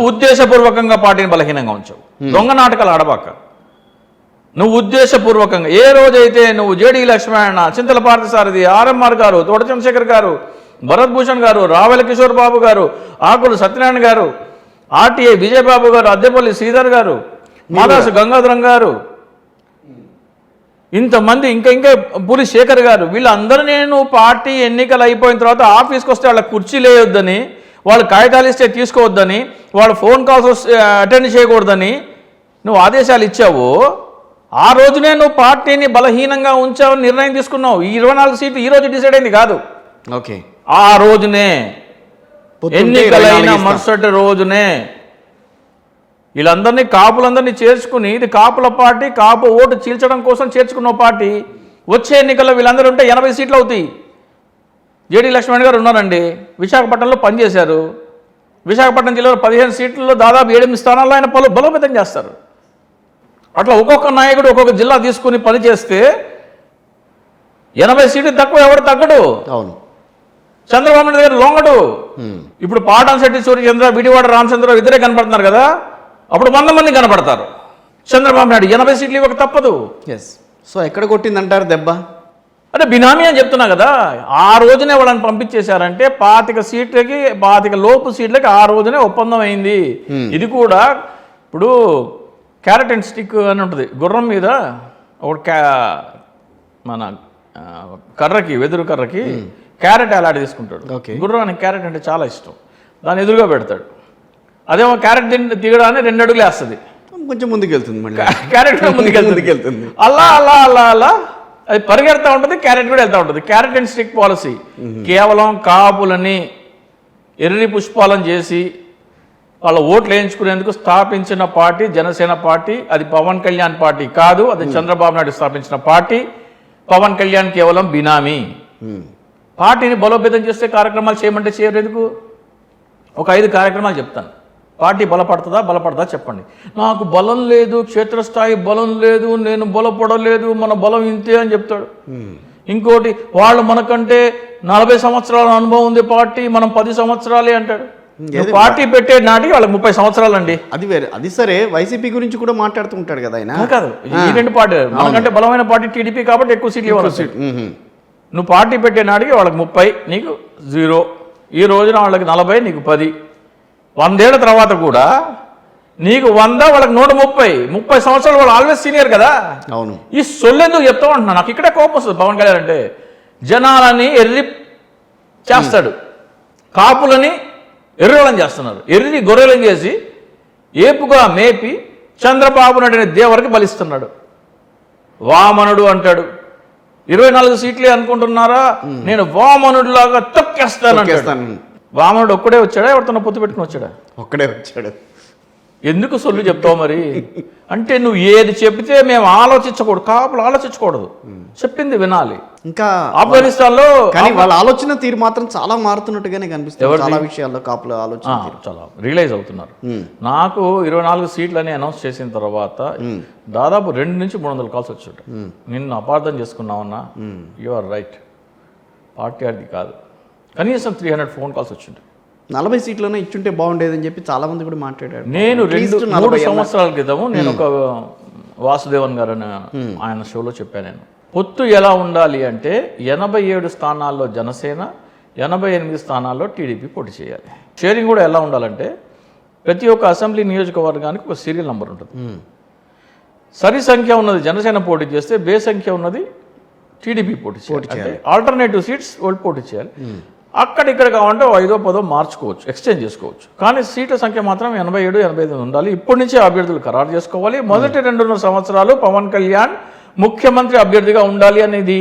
ఉద్దేశపూర్వకంగా పార్టీని బలహీనంగా ఉంచావు. దొంగ నాటకాలు ఆడబాక. నువ్వు ఉద్దేశపూర్వకంగా ఏ రోజైతే నువ్వు జేడీ లక్ష్మణ, చింతల పార్థసారథి, ఆర్ఎంఆర్ గారు, తోట చంద్రశేఖర్ గారు, భరత్ భూషణ్ గారు, రావెల కిషోర్ బాబు గారు, ఆకులు సత్యనారాయణ గారు, ఆర్టీఐ విజయబాబు గారు, అద్దెపల్లి శ్రీధర్ గారు, మాదాసు గంగాధరం గారు, ఇంతమంది ఇంకా పూరి శేఖర్ గారు, వీళ్ళందరూ నేను పార్టీ ఎన్నికలు అయిపోయిన తర్వాత ఆఫీస్కి వస్తే వాళ్ళ కుర్చీ లేయొద్దని, వాళ్ళు కాగితాలు ఇస్తే తీసుకోవద్దని, వాళ్ళు ఫోన్ కాల్స్ అటెండ్ చేయకూడదని నువ్వు ఆదేశాలు ఇచ్చావు. ఆ రోజునే నువ్వు పార్టీని బలహీనంగా ఉంచావని నిర్ణయం తీసుకున్నావు. ఈ 24 సీట్లు ఈ రోజు డిసైడ్ అయింది కాదు. ఓకే, ఆ రోజునే ఎన్నికలైన మరుసటి రోజునే వీళ్ళందరినీ కాపులందరినీ చేర్చుకుని, ఇది కాపుల పార్టీ, కాపు ఓటు చీల్చడం కోసం చేర్చుకున్న పార్టీ. వచ్చే ఎన్నికల్లో వీళ్ళందరూ ఉంటే 80 సీట్లు అవుతాయి. జేడీ లక్ష్మణ్ గారు ఉన్నారండి, విశాఖపట్నంలో పనిచేశారు. విశాఖపట్నం జిల్లాలో 15 సీట్లలో దాదాపు 8 స్థానాల్లో ఆయన బలోపేతం చేస్తారు. అట్లా ఒక్కొక్క నాయకుడు ఒక్కొక్క జిల్లా తీసుకుని పనిచేస్తే 80 సీట్లు తక్కువ ఎవడు తగ్గడు. అవును, చంద్రబాబు నాయుడు దగ్గర లొంగడు. ఇప్పుడు పాటాన్శెట్టి సూర్యచంద్ర, విడివాడ రామచంద్రరావు ఇద్దరే కనపడుతున్నారు కదా, అప్పుడు 100 మంది కనపడతారు. చంద్రబాబు నాయుడు 80 సీట్లు ఇవ్వక తప్పదు. సో ఎక్కడ కొట్టిందంటారు దెబ్బ? అంటే బినామీ అని చెప్తున్నా కదా. ఆ రోజునే వాళ్ళని పంపించేశారంటే 25 సీట్లకి 25 లోపు సీట్లకి ఆ రోజునే ఒప్పందం అయింది. ఇది కూడా ఇప్పుడు క్యారెట్ అండ్ స్టిక్ అని ఉంటుంది. గుర్రం మీద ఒక మన కర్రకి, వెదురు కర్రకి క్యారెట్ అలాంటి తీసుకుంటాడు. గుర్రానికి క్యారెట్ అంటే చాలా ఇష్టం, దాన్ని ఎదురుగా పెడతాడు. అదేమో క్యారెట్ దిగడాన్ని 2 అడుగులు వేస్తుంది, కొంచెం ముందుకు వెళ్తుంది, మళ్ళీ క్యారెట్ ముందుకెళ్తుంది. అలా అలా అలా అలా అది పరిగెడతా ఉంటుంది, క్యారెట్ కూడా వెళ్తూ ఉంటుంది. క్యారెట్ అండ్ స్టిక్ పాలసీ కేవలం కాపులని ఎర్రి పుష్పాలను చేసి వాళ్ళ ఓట్లు వేయించుకునేందుకు స్థాపించిన పార్టీ జనసేన పార్టీ. అది పవన్ కళ్యాణ్ పార్టీ కాదు, అది చంద్రబాబు నాయుడు స్థాపించిన పార్టీ. పవన్ కళ్యాణ్ కేవలం బినామీ. పార్టీని బలోపేతం చేస్తే కార్యక్రమాలు చేయమంటే చేయరు ఎందుకు? ఒక 5 కార్యక్రమాలు చెప్తాను. పార్టీ బలపడదా చెప్పండి. నాకు బలం లేదు, క్షేత్రస్థాయి బలం లేదు, నేను బలపడలేదు, మన బలం ఇంతే అని చెప్తాడు. ఇంకోటి, వాళ్ళు మనకంటే 40 సంవత్సరాల అనుభవం ఉంది పార్టీ, మనం 10 సంవత్సరాలే అంటాడు. పార్టీ పెట్టే నాటికి వాళ్ళకి 30 సంవత్సరాలు అండి. అది వేరే, అది సరే. వైసీపీ గురించి కూడా మాట్లాడుతూ ఉంటాడు కదా ఆయన. కాదు, ఈ 2 పార్టీ మనకంటే బలమైన పార్టీ టీడీపీ కాబట్టి ఎక్కువ సీట్లు ఇవ్వాలి. నువ్వు పార్టీ పెట్టే నాటికి వాళ్ళకి 30, నీకు 0. ఈ రోజున వాళ్ళకి 40, నీకు 10. 100 ఏళ్ల తర్వాత కూడా నీకు 100, వాళ్ళకి 130 సంవత్సరాలు. వాళ్ళు ఆల్వేస్ సీనియర్ కదా. అవును. ఈ సొల్లెందుకు చెప్తావు అంటున్నా. నాకు ఇక్కడే కోపం వస్తుంది పవన్ కళ్యాణ్ అంటే. జనాలని ఎర్రి చేస్తాడు, కాపులని ఎర్రలను చేస్తున్నారు. ఎర్రి గొర్రెలను చేసి ఏపుగా మేపి చంద్రబాబు నాయుడు అనే దేవరికి బలిస్తున్నాడు. వామనుడు అంటాడు. 24 సీట్లే అనుకుంటున్నారా, నేను వామనుడిలాగా తొక్కేస్తాను. వామనుడు ఒక్కడే వచ్చాడా, ఎవరితో పొత్తు పెట్టుకుని వచ్చాడా? ఒక్కడే వచ్చాడు. ఎందుకు సొల్లు చెప్తావు మరి? అంటే నువ్వు ఏది చెప్తే మేము ఆలోచించకూడదు, కాపులు ఆలోచించకూడదు, చెప్పింది వినాలి. ఇంకా ఆఫ్ఘనిస్తాన్లో కానీ వాళ్ళ ఆలోచన తీరు మాత్రం చాలా మారుతున్నట్టుగానే కనిపిస్తుంది. చాలా విషయాల్లో కాపుల ఆలోచన చాలా రియలైజ్ అవుతున్నారు. నాకు 24 సీట్లని అనౌన్స్ చేసిన తర్వాత దాదాపు 200 నుంచి 300 కాల్స్ వచ్చాడు. నిన్ను అపార్థం చేసుకున్నావన్నా, యు ఆర్ రైట్, పార్టీ అది కాదు. కనీసం 300 ఫోన్ కాల్స్ వచ్చింది. 40 సీట్లోనే ఇచ్చుంటే బాగుండేదని చెప్పి చాలా మంది కూడా మాట్లాడారు. నేను 2-3 సంవత్సరాల క్రితము నేను ఒక వాసుదేవన్ గారు ఆయన షోలో చెప్పాను. నేను పొత్తు ఎలా ఉండాలి అంటే 87 స్థానాల్లో జనసేన, 88 స్థానాల్లో టీడీపీ పోటీ చేయాలి. షేరింగ్ కూడా ఎలా ఉండాలంటే ప్రతి ఒక్క అసెంబ్లీ నియోజకవర్గానికి ఒక సీరియల్ నెంబర్ ఉంటుంది. సరి సంఖ్య ఉన్నది జనసేన పోటీ చేస్తే, బే సంఖ్య ఉన్నది టీడీపీ పోటీ చేయాలి. ఆల్టర్నేటివ్ సీట్స్ వాళ్ళు పోటీ చేయాలి. అక్కడిక్కడ కావాలంటే 5ో 10ో మార్చుకోవచ్చు, ఎక్స్చేంజ్ చేసుకోవచ్చు. కానీ సీట్ల సంఖ్య మాత్రం 87, 85 ఉండాలి. ఇప్పటి నుంచే అభ్యర్థులు ఖరారు చేసుకోవాలి. మొదటి 2.5 సంవత్సరాలు పవన్ కళ్యాణ్ ముఖ్యమంత్రి అభ్యర్థిగా ఉండాలి అనేది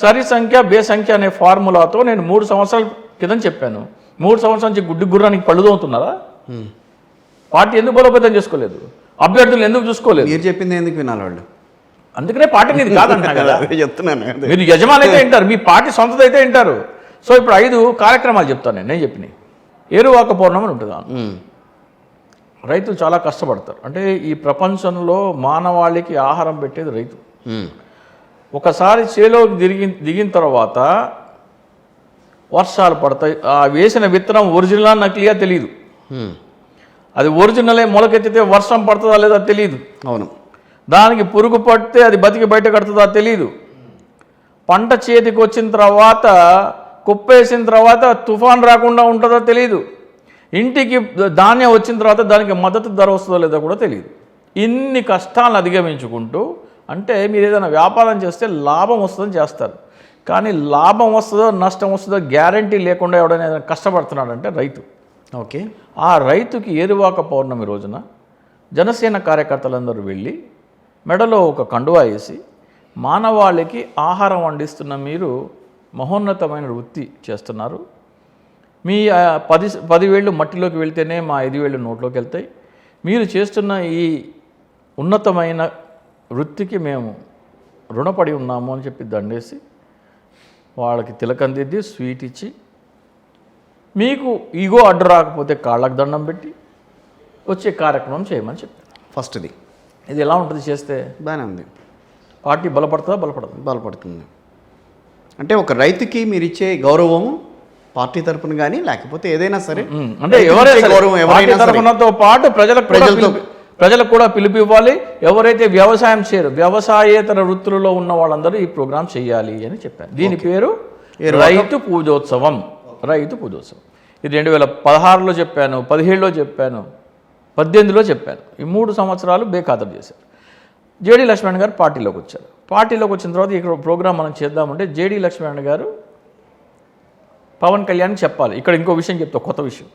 సరి సంఖ్య, బే సంఖ్య అనే ఫార్ములాతో నేను 3 సంవత్సరాల క్రితం చెప్పాను. 3 సంవత్సరాల నుంచి గుడ్డి గుర్రానికి పళ్ళు తోముతున్నారా? పార్టీ ఎందుకు బలోపేతం చేసుకోలేదు? అభ్యర్థులు ఎందుకు చూసుకోలేదు? మీరు చెప్పింది ఎందుకు వినాలి వాళ్ళు? అందుకనే పార్టీ నీది కాదంటున్నా కదా. చెప్తున్నాను, మీరు యజమాని అయితే వింటారు, మీ పార్టీ సొంతది అయితే వింటారు. సో ఇప్పుడు 5 కార్యక్రమాలు చెప్తాను నేను చెప్పినాయి. ఏరువాక పౌర్ణమి అని ఉంటుంది. రైతులు చాలా కష్టపడతారు. అంటే ఈ ప్రపంచంలో మానవాళికి ఆహారం పెట్టేది రైతు. ఒకసారి చేలోకి దిగిన తర్వాత వర్షాలు పడతాయి. ఆ వేసిన విత్తనం ఒరిజినల్ నకిలీగా తెలియదు. అది ఒరిజినలే మొలకెత్తితే వర్షం పడుతుందా లేదా తెలియదు. అవును. దానికి పురుగు పడితే అది బతికి బయట కడుతుందా తెలియదు. పంట చేతికి వచ్చిన తర్వాత కుప్పేసిన తర్వాత తుఫాన్ రాకుండా ఉంటుందో తెలియదు. ఇంటికి ధాన్యం వచ్చిన తర్వాత దానికి మద్దతు ధర వస్తుందో లేదో కూడా తెలియదు. ఇన్ని కష్టాలను అధిగమించుకుంటూ, అంటే మీరు ఏదైనా వ్యాపారం చేస్తే లాభం వస్తుందని చేస్తారు, కానీ లాభం వస్తుందో నష్టం వస్తుందో గ్యారంటీ లేకుండా ఎవడైనా ఏదైనా కష్టపడుతున్నాడంటే రైతు. ఓకే. ఆ రైతుకి ఏరువాక పౌర్ణమి రోజున జనసేన కార్యకర్తలందరూ వెళ్ళి మెడలో ఒక కండువా వేసి, మానవాళికి ఆహారం వండిస్తున్న మీరు మహోన్నతమైన వృత్తి చేస్తున్నారు, మీ 10 వేళ్ళు మట్టిలోకి వెళ్తేనే మా 5 వేళ్ళు నోట్లోకి వెళ్తాయి, మీరు చేస్తున్న ఈ ఉన్నతమైన వృత్తికి మేము రుణపడి ఉన్నాము అని చెప్పి దండేసి వాళ్ళకి తిలకం దిద్ది స్వీట్ ఇచ్చి, మీకు ఈగో అడ్డు రాకపోతే కాళ్ళకు దండం పెట్టి వచ్చే కార్యక్రమం చేయమని చెప్పారు. ఫస్ట్ది ఇది ఎలా ఉంటుంది చేస్తే? బాగానే ఉంది. పార్టీ బలపడుతుందా? బలపడుతుంది. అంటే ఒక రైతుకి మీరు ఇచ్చే గౌరవము పార్టీ తరపున కానీ లేకపోతే ఏదైనా సరే, అంటే గౌరవం ఎవరైనా తరపునతో పాటు ప్రజలకు కూడా పిలుపు ఇవ్వాలి. ఎవరైతే వ్యవసాయం చేయరు, వ్యవసాయేతర వృత్తులలో ఉన్న వాళ్ళందరూ ఈ ప్రోగ్రాం చేయాలి అని చెప్పారు. దీని పేరు రైతు పూజోత్సవం. రైతు పూజోత్సవం. ఇది 2016లో చెప్పాను, 17లో చెప్పాను, 18లో చెప్పాను. ఈ 3 సంవత్సరాలు బేఖాతరు చేశారు. జేడీ లక్ష్మణ్ గారు పార్టీలోకి వచ్చారు. పార్టీలోకి వచ్చిన తర్వాత ఇక్కడ ప్రోగ్రాం మనం చేద్దామంటే జేడీ లక్ష్మణ్ గారు పవన్ కళ్యాణ్కి చెప్పాలి. ఇక్కడ ఇంకో విషయం చెప్తా, కొత్త విషయం.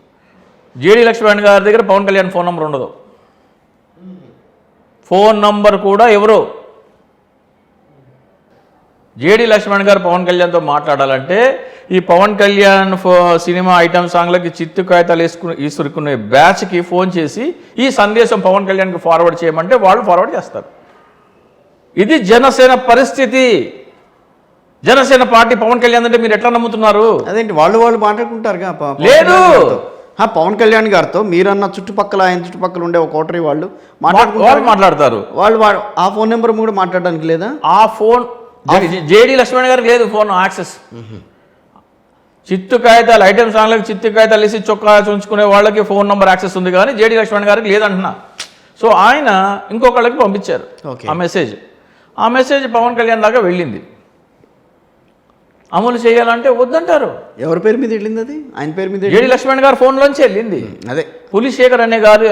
జేడీ లక్ష్మణ్ గారి దగ్గర పవన్ కళ్యాణ్ ఫోన్ నెంబర్ ఉండదు. ఫోన్ నంబర్ కూడా ఎవరో జేడీ లక్ష్మణ్ గారు పవన్ కళ్యాణ్తో మాట్లాడాలంటే ఈ పవన్ కళ్యాణ్ సినిమా ఐటమ్ సాంగ్లకి చిత్తు కాగితాలు ఇసురుకునే బ్యాచ్కి ఫోన్ చేసి ఈ సందేశం పవన్ కళ్యాణ్కి ఫార్వర్డ్ చేయమంటే వాళ్ళు ఫార్వర్డ్ చేస్తారు. ఇది జనసేన పరిస్థితి. జనసేన పార్టీ పవన్ కళ్యాణ్ అంటే మీరు ఎట్లా నమ్ముతున్నారు? అదేంటి వాళ్ళు మాట్లాడుకుంటారుగా. లేదు, పవన్ కళ్యాణ్ గారితో మీరన్న చుట్టుపక్కల ఆయన చుట్టుపక్కల ఉండే ఒక కోటరీ వాళ్ళు మాట్లాడతారు. వాళ్ళు ఆ ఫోన్ నెంబర్ కూడా మాట్లాడడానికి లేదా? ఆ ఫోన్ జేడీ లక్ష్మణ్ గారికి లేదు ఫోన్ యాక్సెస్. చిత్తు కాగితాలు ఐటమ్ సాంగ్లకు చిత్తు కాగితాలు వేసి చొక్కా ఉంచుకునే వాళ్ళకి ఫోన్ నెంబర్ యాక్సెస్ ఉంది, కానీ జేడీ లక్ష్మణ్ గారికి లేదంటున్నా. సో ఆయన ఇంకొకళ్ళకి పంపించారు ఆ మెసేజ్ పవన్ కళ్యాణ్ దాకా వెళ్ళింది. అమలు చేయాలంటే వద్దంటారు. ఎవరి పేరు మీద వెళ్ళింది? అది ఆయన పేరు మీద. జేడీ లక్ష్మణ్ గారు ఫోన్లోంచి వెళ్ళింది. అదే పులిశేఖర్ అనే గారు.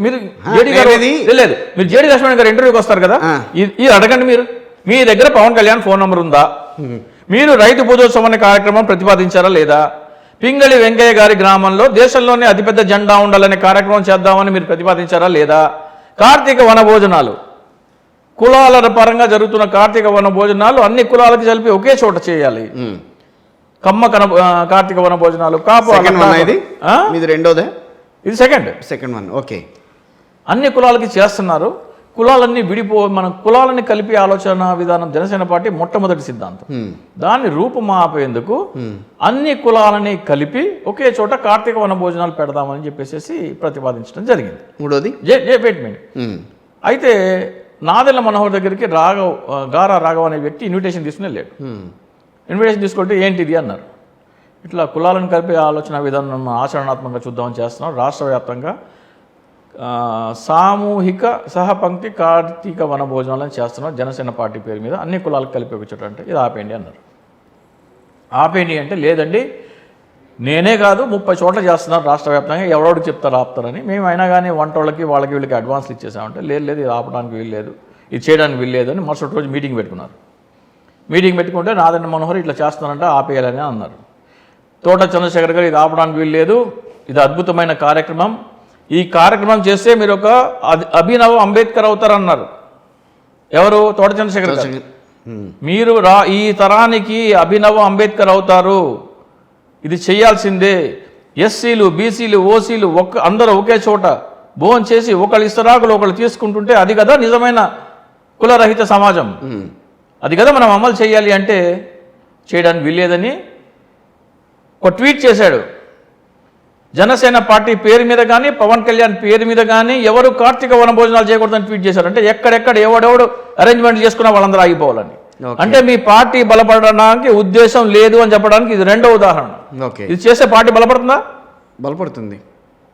మీరు జేడీ గారు లేదు, మీరు జేడీ లక్ష్మణ్ గారు ఇంటర్వ్యూకి వస్తారు కదా, ఇది అడగండి. మీరు మీ దగ్గర పవన్ కళ్యాణ్ ఫోన్ నెంబర్ ఉందా? మీరు రైతు పూజోత్సవం అనే కార్యక్రమం ప్రతిపాదించారా లేదా? పింగళి వెంకయ్య గారి గ్రామంలో దేశంలోనే అతిపెద్ద జెండా ఉండాలనే కార్యక్రమం చేద్దామని మీరు ప్రతిపాదించారా లేదా? కార్తీక వన భోజనాలు, కులాల పరంగా జరుగుతున్న కార్తీక వన భోజనాలు అన్ని కులాలకి కలిపి ఒకే చోట చేయాలి. కమ్మ కార్తీక వన భోజనాలు, కాపు. ఇది రెండోదే, ఇది సెకండ్ వన్. ఓకే. అన్ని కులాలకి చేస్తున్నారు. కులాలన్నీ మన కులాలని కలిపి ఆలోచన విధానం జనసేన పార్టీ మొట్టమొదటి సిద్ధాంతం. దాన్ని రూపుమాపేందుకు అన్ని కులాలని కలిపి ఒకే చోట కార్తీక వన భోజనాలు పెడదామని చెప్పేసి ప్రతిపాదించడం జరిగింది. మూడోది అయితే నాదెళ్ల మనోహర్ దగ్గరికి గారా రాఘవ్ అనే వ్యక్తి ఇన్విటేషన్ తీసుకుని వెళ్ళాడు. ఇన్విటేషన్ తీసుకుంటే ఏంటిది అన్నారు. ఇట్లా కులాలను కలిపి ఆలోచన విధానం ఆచరణాత్మకంగా చూద్దామని చేస్తున్నాం. రాష్ట్ర వ్యాప్తంగా సామూహిక సహపంక్తి కార్తీక వన భోజనాలను చేస్తున్నాం జనసేన పార్టీ పేరు మీద, అన్ని కులాలకు కలిపి వచ్చేట. అంటే ఇది ఆపేయండి అన్నారు. ఆపేయండి అంటే లేదండి, నేనే కాదు 30 చోట్ల చేస్తున్నారు రాష్ట్ర వ్యాప్తంగా, ఎవరోడికి చెప్తారు ఆపుతారని. మేము అయినా కానీ వంటోళ్ళకి వాళ్ళకి వీళ్ళకి అడ్వాన్స్లు ఇచ్చేసామంటే లేదు ఇది ఆపడానికి వీల్లేదు, ఇది చేయడానికి వీల్లేదు అని మరుసటి రోజు మీటింగ్ పెట్టుకున్నారు. మీటింగ్ పెట్టుకుంటే నాదెళ్ల మనోహర్ ఇట్లా చేస్తున్నారంటే ఆపేయాలని అన్నారు. తోట చంద్రశేఖర్ గారు ఇది ఆపడానికి వీల్లేదు, ఇది అద్భుతమైన కార్యక్రమం, ఈ కార్యక్రమం చేస్తే మీరు ఒక అభినవ అంబేద్కర్ అవుతారన్నారు. ఎవరు? తోట చంద్రశేఖర్ గారు. మీరు ఈ తరానికి అభినవ అంబేద్కర్ అవుతారు, ఇది చేయాల్సిందే. ఎస్సీలు, బీసీలు, ఓసీలు అందరూ ఒకే చోట భోజనం చేసి ఒకళ్ళు ఇస్తరాకులు ఒకళ్ళు తీసుకుంటుంటే అది కదా నిజమైన కులరహిత సమాజం. అది కదా మనం అమలు చేయాలి. అంటే చేయడానికి వీల్లేదని ఒక ట్వీట్ చేశాడు. జనసేన పార్టీ పేరు మీద కానీ పవన్ కళ్యాణ్ పేరు మీద కానీ ఎవరు కార్తీక వన భోజనాలు చేయకూడదని ట్వీట్ చేశారు. అంటే ఎక్కడెక్కడ ఎవడెవడు అరేంజ్మెంట్ చేసుకున్నా వాళ్ళందరూ ఆగిపోవాలని. అంటే మీ పార్టీ బలపడడానికి ఉద్దేశం లేదు అని చెప్పడానికి ఇది రెండో ఉదాహరణ. ఇది చేస్తే పార్టీ బలపడుతుందా? బలపడుతుంది.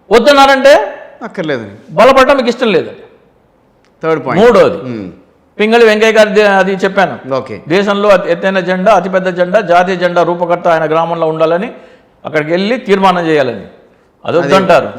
వద్దన్నారంటే అక్కర్లేదని. బలపడటం మీకు ఇష్టం లేదు. Third point. మూడోది పింగళి వెంకయ్య గారి అది చెప్పాను. ఓకే. దేశంలో ఎత్తైన జెండా, అతిపెద్ద జెండా, జాతీయ జెండా రూపకర్త ఆయన గ్రామంలో ఉండాలని, అక్కడికి వెళ్ళి తీర్మానం చేయాలని. అది వద్దంటారు.